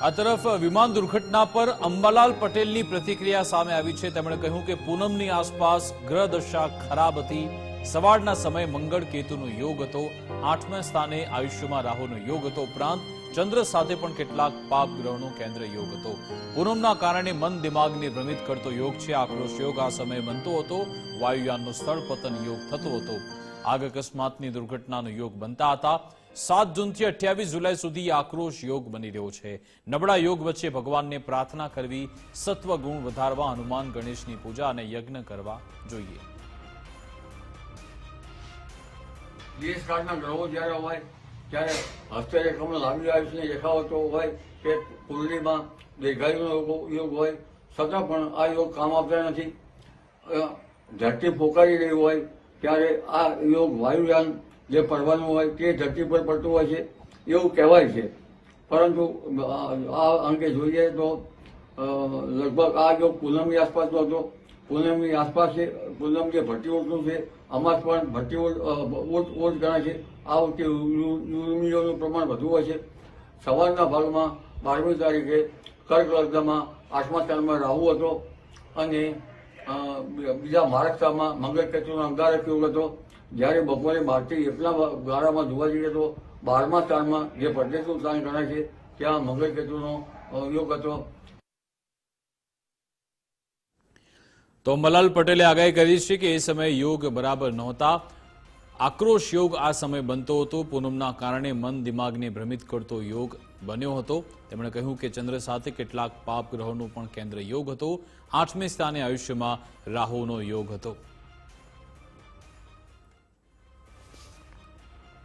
આ તરફ વિમાન દુર્ઘટના પર અંબાલાલ પટેલની પ્રતિક્રિયા સામે આવી છે। તેમણે કહ્યું કે પૂનમની આસપાસ ગ્રહ દશા ખરાબ હતી। સવારના સમયે મંગળ કેતુનો યોગ હતો। 8મા સ્થાને આયુષ્યમાં રાહુનો યોગ હતો। ઉપરાંત ચંદ્ર સાથે પણ કેટલાક પાપ ગ્રહોનો કેન્દ્ર યોગ હતો। પૂનમના કારણે મન દિમાગને ભ્રમિત કરતો યોગ છે। આક્રોશ યોગ આ સમયે બનતો હતો। વાયુયાનનો સ્થળ પતન યોગ થતો હતો। આગ અકસ્માતની દુર્ઘટનાનો યોગ બનતા હતા। 7 જૂનથી 28 જુલાઈ સુધી આક્રોશ યોગ બની રહ્યો છે। નબળા યોગ વચ્ચે ભગવાનને પ્રાર્થના કરવી, સત્વ ગુણ વધારવા હનુમાન ગણેશની પૂજા અને યજ્ઞ કરવા જોઈએ। દેશકાળના ગ્રહો જ્યારે હોય ત્યારે હસ્તરેખામાં લાંબી આયુષની રેખાઓ હોય કે કુંડલીમાં દીર્ઘાયુનો યોગ હોય, છતાં પણ આ યોગ કામ આપતા નથી। ધરતી પોકારી રહી હોય ત્યારે આ યોગ વાયુયાન જે પડવાનું હોય તે ધરતી પર પડતું હોય છે એવું કહેવાય છે। પરંતુ આ અંગે જોઈએ તો લગભગ આ યોગ પૂનમની આસપાસનો હતો। પૂનમની આસપાસ છે, પૂનમ જે ભટ્ટી ઓળનું છે, અમાસ પણ ભટ્ટી ઓળ ગણાય છે। આ વખતે યુમિયોનું પ્રમાણ વધુ હોય છે। સવારના ભાગમાં 12મી તારીખે કર્ક લગ્નમાં 8મા સ્થાનમાં રાહુ હતો અને બીજા મહારાષ્ટ્રમાં મંગળ કેતુનો અંગારક યોગ હતો। જ્યારે બપોરે 12 થી 1ના ગાળામાં જોવા જઈએ તો 12મા સ્થાનમાં જે પ્રદેશનું સ્થાન ગણાય છે ત્યાં મંગળ કેતુનો યોગ હતો। તો અંબાલાલ પટેલે આગાહી કરી છે કે એ સમયે યોગ બરાબર નહોતા। આક્રોશ યોગ આ સમય બનતો હતો। પૂનમના કારણે મન દિમાગને ભ્રમિત કરતો યોગ બન્યો હતો। તેમણે કહ્યું કે ચંદ્ર સાથે કેટલાક પાપ ગ્રહોનો પણ કેન્દ્ર યોગ હતો। 8મે સ્થાને આયુષ્યમાં રાહુનો યોગ હતો।